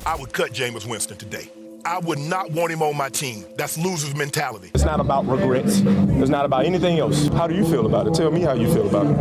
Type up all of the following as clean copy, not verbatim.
I would cut Jameis Winston today. I would not want him on my team. That's loser's mentality. It's not about regrets. It's not about anything else. How do you feel about it? Tell me how you feel about it.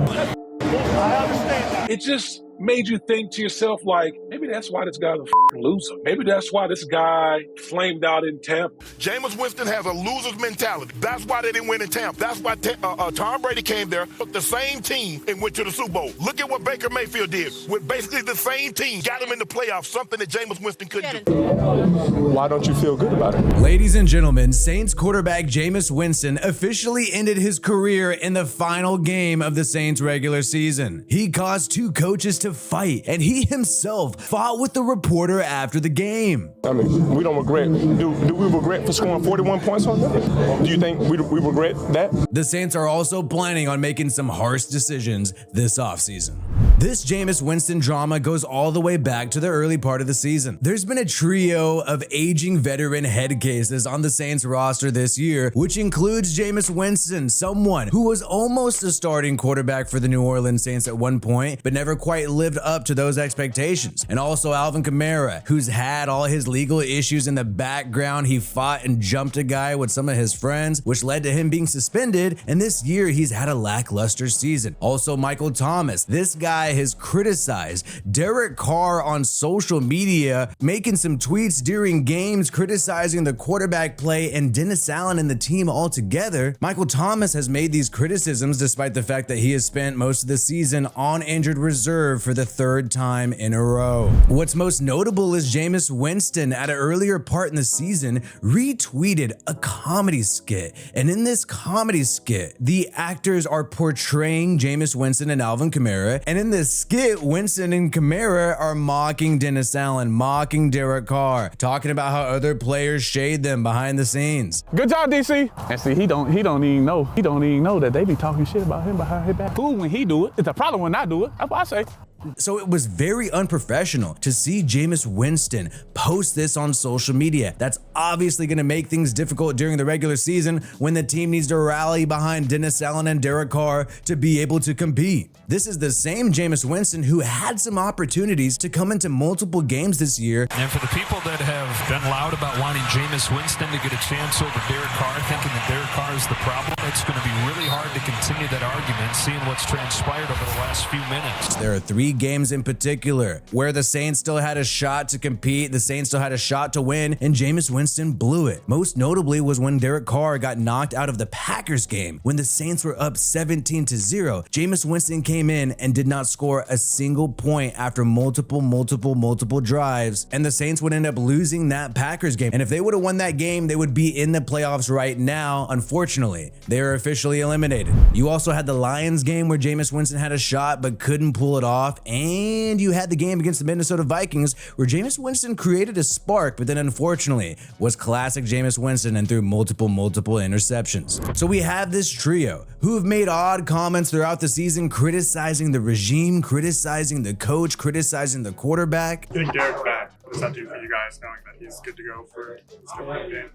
I understand that. It just made you think to yourself, like, maybe that's why this guy's a loser. Maybe that's why this guy flamed out in Tampa. Jameis Winston has a loser's mentality. That's why they didn't win in Tampa. That's why Tom Brady came there, took the same team, and went to the Super Bowl. Look at what Baker Mayfield did with basically the same team. Got him in the playoffs, something that Jameis Winston couldn't do. Why don't you feel good about it? Ladies and gentlemen, Saints quarterback Jameis Winston officially ended his career in the final game of the Saints regular season. He caused two coaches to fight, and he himself fought with the reporter after the game. I mean, we don't regret. Do we regret for scoring 41 points on them? Do you think we regret that? The Saints are also planning on making some harsh decisions this offseason. This Jameis Winston drama goes all the way back to the early part of the season. There's been a trio of aging veteran head cases on the Saints roster this year, which includes Jameis Winston, someone who was almost a starting quarterback for the New Orleans Saints at one point, but never quite lived up to those expectations. And also Alvin Kamara, who's had all his legal issues in the background. He fought and jumped a guy with some of his friends, which led to him being suspended. And this year he's had a lackluster season. Also Michael Thomas, this guy has criticized Derek Carr on social media, making some tweets during games criticizing the quarterback play and Dennis Allen and the team altogether. Michael Thomas has made these criticisms despite the fact that he has spent most of the season on injured reserve for the third time in a row. What's most notable is Jameis Winston at an earlier part in the season retweeted a comedy skit. And in this comedy skit, the actors are portraying Jameis Winston and Alvin Kamara. And in this skit, Winston and Kamara are mocking Dennis Allen, mocking Derek Carr, talking about how other players shade them behind the scenes. Good job, DC. And see, he don't even know. He don't even know that they be talking shit about him behind his back. Cool when he do it. It's a problem when I do it. That's what I say. So it was very unprofessional to see Jameis Winston post this on social media. That's obviously going to make things difficult during the regular season when the team needs to rally behind Dennis Allen and Derek Carr to be able to compete. This is the same Jameis Winston who had some opportunities to come into multiple games this year. And for the people that have been loud about wanting Jameis Winston to get a chance over Derek Carr, thinking that Derek Carr is the problem, it's going to be really hard to continue that argument, seeing what's transpired over the last few minutes. There are 3 games in particular where the Saints still had a shot to compete, the Saints still had a shot to win, and Jameis Winston blew it. Most notably was when Derek Carr got knocked out of the Packers game when the Saints were up 17-0. Jameis Winston came in and did not score a single point after multiple drives, and the Saints would end up losing that Packers game. And if they would have won that game, they would be in the playoffs right now. Unfortunately, they are officially eliminated. You also had the Lions game where Jameis Winston had a shot but couldn't pull it off, and you had the game against the Minnesota Vikings where Jameis Winston created a spark, but then unfortunately was classic Jameis Winston and threw multiple interceptions. So we have this trio who have made odd comments throughout the season, criticizing the regime, criticizing the coach, criticizing the quarterback. Getting Derek back, what does that do for you guys, knowing that he's good to go for this coming game?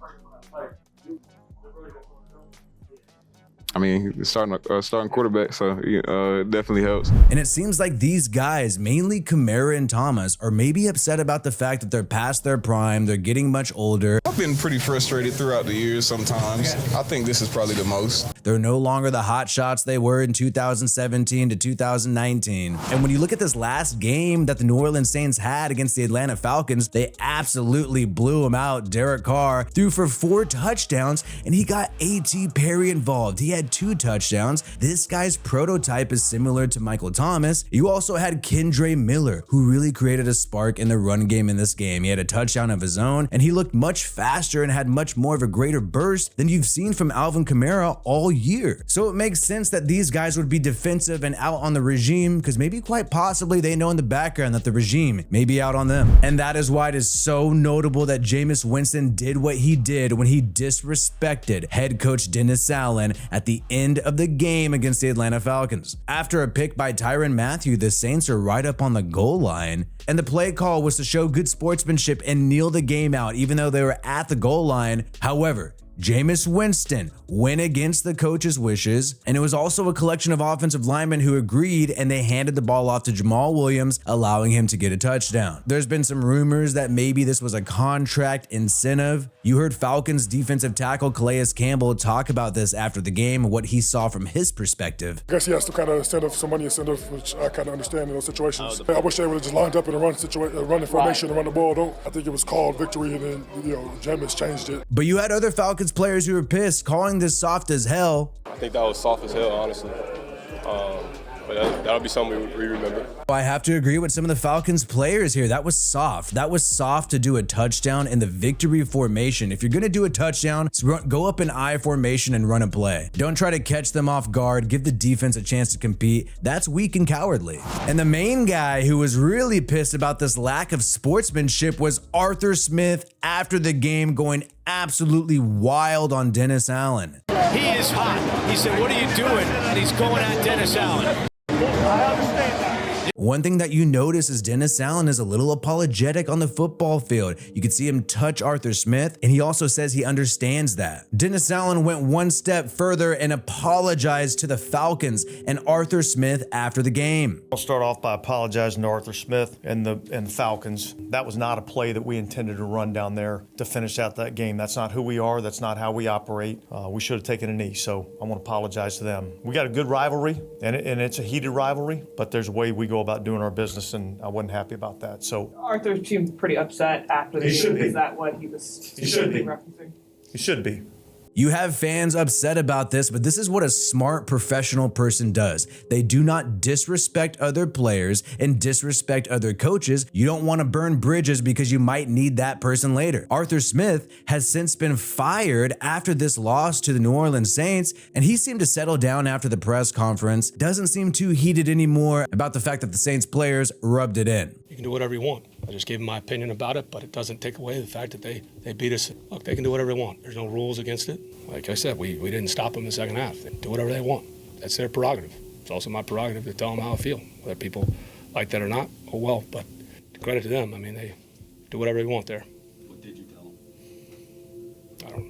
I mean, he's starting quarterback, so it definitely helps. And it seems like these guys, mainly Kamara and Thomas, are maybe upset about the fact that they're past their prime, they're getting much older. I've been pretty frustrated throughout the years sometimes. I think this is probably the most. They're no longer the hot shots they were in 2017 to 2019. And when you look at this last game that the New Orleans Saints had against the Atlanta Falcons, they absolutely blew them out. Derek Carr threw for 4 touchdowns, and he got A.T. Perry involved. He had 2 touchdowns. This guy's prototype is similar to Michael Thomas. You also had Kendre Miller, who really created a spark in the run game in this game. He had a touchdown of his own, and he looked much faster and had much more of a greater burst than you've seen from Alvin Kamara all year. So it makes sense that these guys would be defensive and out on the regime, because maybe quite possibly they know in the background that the regime may be out on them. And that is why it is so notable that Jameis Winston did what he did when he disrespected head coach Dennis Allen at the end of the game against the Atlanta Falcons. After a pick by Tyrann Mathieu, the Saints are right up on the goal line, and the play call was to show good sportsmanship and kneel the game out even though they were at the goal line. However, Jameis Winston went against the coach's wishes, and it was also a collection of offensive linemen who agreed, and they handed the ball off to Jamal Williams, allowing him to get a touchdown. There's been some rumors that maybe this was a contract incentive. You heard Falcons defensive tackle Calais Campbell talk about this after the game and what he saw from his perspective. I guess he has some kind of incentive, some money incentive, which I kind of understand in those situations. I wish they would have just lined up in a running formation and run the ball. I think it was called victory, and then Jameis changed it. But you had other Falcons players who were pissed, calling this soft as hell. I think that was soft as hell, honestly. But that'll be something we remember. I have to agree with some of the Falcons players here. That was soft. That was soft to do a touchdown in the victory formation. If you're going to do a touchdown, go up in I formation and run a play. Don't try to catch them off guard. Give the defense a chance to compete. That's weak and cowardly. And the main guy who was really pissed about this lack of sportsmanship was Arthur Smith after the game, going absolutely wild on Dennis Allen. He is hot. He said, "What are you doing?" And he's going at Dennis Allen. I understand that. One thing that you notice is Dennis Allen is a little apologetic on the football field. You can see him touch Arthur Smith, and he also says he understands that. Dennis Allen went one step further and apologized to the Falcons and Arthur Smith after the game. I'll start off by apologizing to Arthur Smith and the Falcons. That was not a play that we intended to run down there to finish out that game. That's not who we are. That's not how we operate. We should have taken a knee, so I want to apologize to them. We got a good rivalry, and it's a heated rivalry, but there's a way we go about doing our business, and I wasn't happy about that. So Arthur seemed pretty upset after the game. Is that what he was referencing? He should be. You have fans upset about this, but this is what a smart professional person does. They do not disrespect other players and disrespect other coaches. You don't want to burn bridges because you might need that person later. Arthur Smith has since been fired after this loss to the New Orleans Saints, and he seemed to settle down after the press conference. Doesn't seem too heated anymore about the fact that the Saints players rubbed it in. You can do whatever you want. I just gave them my opinion about it, but it doesn't take away the fact that they beat us. Look, they can do whatever they want. There's no rules against it. Like I said, we didn't stop them in the second half. They do whatever they want. That's their prerogative. It's also my prerogative to tell them how I feel. Whether people like that or not, oh well. But credit to them. I mean, they do whatever they want there. What did you tell them? I don't remember.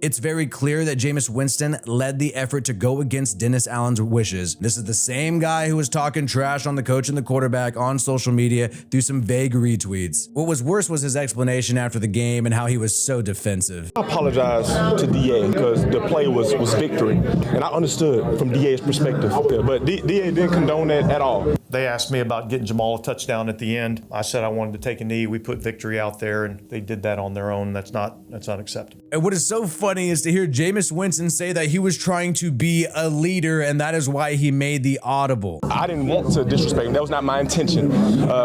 It's very clear that Jameis Winston led the effort to go against Dennis Allen's wishes. This is the same guy who was talking trash on the coach and the quarterback on social media through some vague retweets. What was worse was his explanation after the game and how he was so defensive. I apologize to DA because the play was victory, and I understood from DA's perspective, but DA didn't condone that at all. They asked me about getting Jamal a touchdown at the end. I said I wanted to take a knee. We put victory out there, and they did that on their own. That's not acceptable. And what is so funny is to hear Jameis Winston say that he was trying to be a leader, and that is why he made the audible. I didn't want to disrespect him. That was not my intention.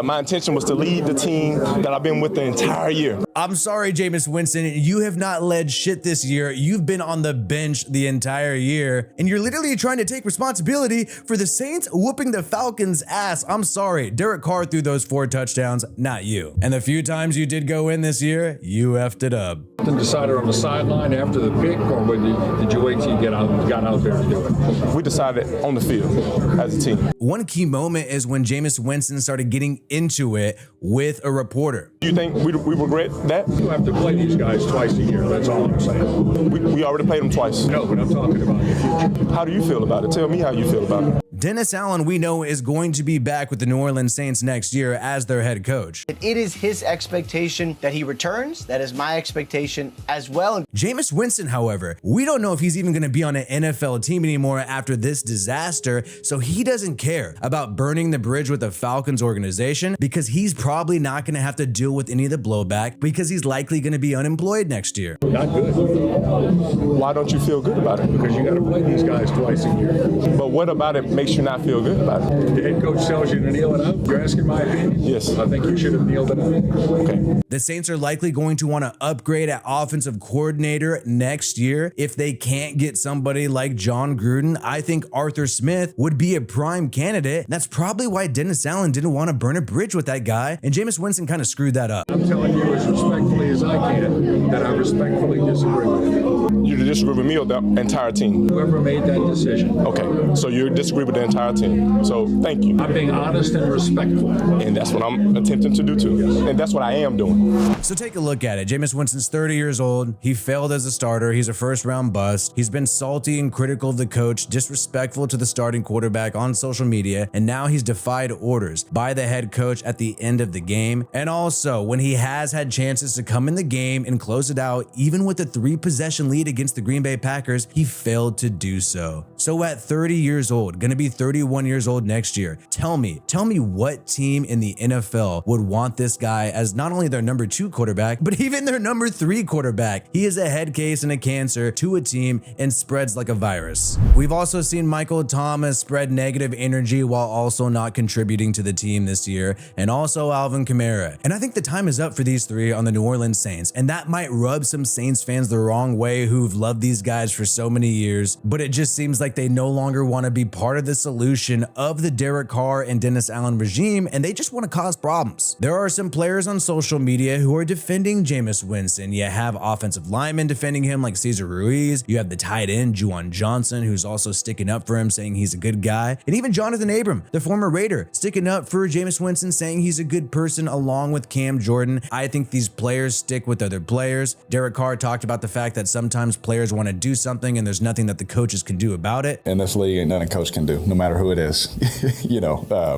My intention was to lead the team that I've been with the entire year. I'm sorry, Jameis Winston. You have not led shit this year. You've been on the bench the entire year, and you're literally trying to take responsibility for the Saints whooping the Falcons' ass. I'm sorry. Derek Carr threw those 4 touchdowns, not you. And the few times you did go in this year, you effed it up. Decided on the sideline after the pick, or did you wait till you got out there to do it? We decided on the field as a team. One key moment is when Jameis Winston started getting into it with a reporter. Do you think we regret that? You have to play these guys twice a year. That's all I'm saying. We already played them twice. No, but I'm talking about the future. How do you feel about it? Tell me how you feel about it. Dennis Allen, we know, is going to be back with the New Orleans Saints next year as their head coach. It is his expectation that he returns. That is my expectation as well. Jameis Winston, however, we don't know if he's even going to be on an NFL team anymore after this disaster, so he doesn't care about burning the bridge with the Falcons organization because he's probably not going to have to deal with any of the blowback because he's likely going to be unemployed next year. Not good. Why don't you feel good about it? Because you got to play these guys twice a year. But what about it makes you not feel good about it? The head coach tells you to kneel it up. You're asking my opinion? Yes. I think you should have kneeled it up. Okay. The Saints are likely going to want to upgrade at offensive coordinator next year. If they can't get somebody like John Gruden, I think Arthur Smith would be a prime candidate. That's probably why Dennis Allen didn't want to burn a bridge with that guy, and Jameis Winston kind of screwed that up. I'm telling you as respectfully as I can that I respectfully disagree with you. You disagree with me or the entire team? Whoever made that decision. Okay, so you disagree with with the entire team. So thank you. I'm being honest and respectful. And that's what I'm attempting to do too. And that's what I am doing. So take a look at it. Jameis Winston's 30 years old. He failed as a starter. He's a first-round bust. He's been salty and critical of the coach, disrespectful to the starting quarterback on social media, and now he's defied orders by the head coach at the end of the game. And also, when he has had chances to come in the game and close it out, even with a 3-possession lead against the Green Bay Packers, he failed to do so. So at 30 years old, gonna be 31 years old next year, tell me what team in the NFL would want this guy as not only their number 2 quarterback, but even their number 3 quarterback. He is a head case and a cancer to a team and spreads like a virus. We've also seen Michael Thomas spread negative energy while also not contributing to the team this year, and also Alvin Kamara. And I think the time is up for these 3 on the New Orleans Saints, and that might rub some Saints fans the wrong way who've loved these guys for so many years, but it just seems like they no longer want to be part of the solution of the Derek Carr and Dennis Allen regime, and they just want to cause problems. There are some players on social media who are defending Jameis Winston. You have offensive linemen defending him like Cesar Ruiz. You have the tight end, Juwan Johnson, who's also sticking up for him, saying he's a good guy. And even Jonathan Abram, the former Raider, sticking up for Jameis Winston, saying he's a good person along with Cam Jordan. I think these players stick with other players. Derek Carr talked about the fact that sometimes players want to do something and there's nothing that the coaches can do about it. In this league, ain't nothing a coach can do, no matter who it is.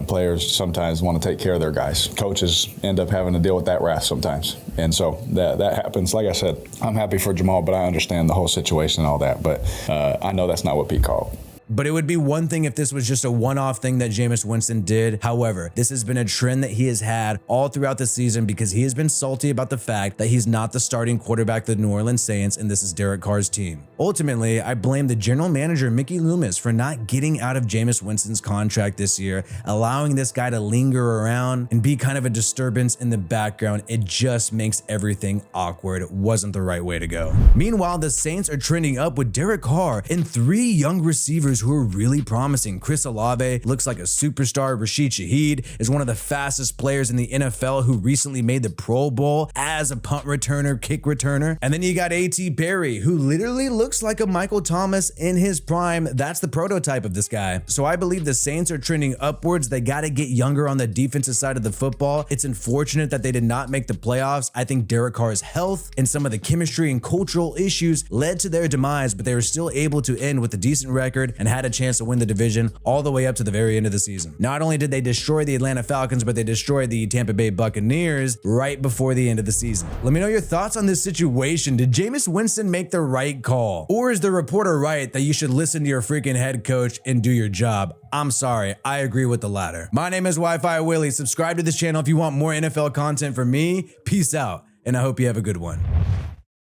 Players sometimes want to take care of their guys. Coaches end up having to deal with that wrath sometimes. And so that happens. Like I said, I'm happy for Jamal, but I understand the whole situation and all that. But I know that's not what Pete called. But it would be one thing if this was just a one-off thing that Jameis Winston did. However, this has been a trend that he has had all throughout the season because he has been salty about the fact that he's not the starting quarterback of the New Orleans Saints, and this is Derek Carr's team. Ultimately, I blame the general manager, Mickey Loomis, for not getting out of Jameis Winston's contract this year, allowing this guy to linger around and be kind of a disturbance in the background. It just makes everything awkward. It wasn't the right way to go. Meanwhile, the Saints are trending up with Derek Carr and 3 young receivers who are really promising. Chris Olave looks like a superstar. Rashid Shaheed is one of the fastest players in the NFL who recently made the Pro Bowl as a punt returner, kick returner. And then you got A.T. Perry, who literally looks like a Michael Thomas in his prime. That's the prototype of this guy. So I believe the Saints are trending upwards. They got to get younger on the defensive side of the football. It's unfortunate that they did not make the playoffs. I think Derek Carr's health and some of the chemistry and cultural issues led to their demise, but they were still able to end with a decent record and had a chance to win the division all the way up to the very end of the season. Not only did they destroy the Atlanta Falcons, but they destroyed the Tampa Bay Buccaneers right before the end of the season. Let me know your thoughts on this situation. Did Jameis Winston make the right call? Or is the reporter right that you should listen to your freaking head coach and do your job? I'm sorry, I agree with the latter. My name is Wi-Fi Willie. Subscribe to this channel if you want more NFL content from me. Peace out, and I hope you have a good one.